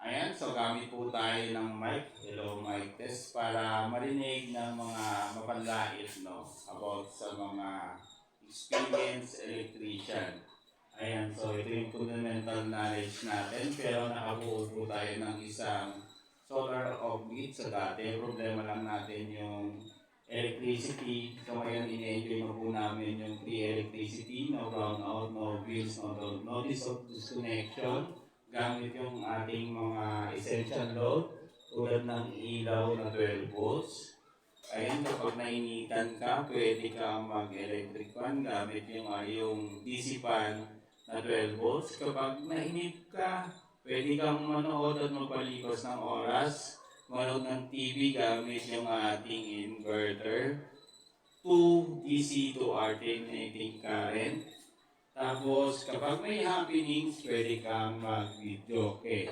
Ayan, so gamit po tayo ng mic, hello mic test, para marinig ng mga mapanlait about sa mga experienced electrician. Ayan, so ito yung fundamental knowledge natin, pero nakabuo po tayo ng isang solar off-grid sa dati. Problema lang natin yung electricity. So ngayon, in-enjoy na po namin yung free electricity, no brownout, no bills, no notice of disconnection, gamit yung ating mga essential load tulad ng ilaw na 12 volts. Ayan, kapag nainitan ka, pwede kang mag-electric fan gamit yung DC fan na 12 volts. Kapag nainip ka, pwede kang manood at magpalikos ng oras, manood ng TV gamit yung ating inverter, 2 DC to alternating current. Tapos, kapag may happenings, pwede kang mag-video. Okay.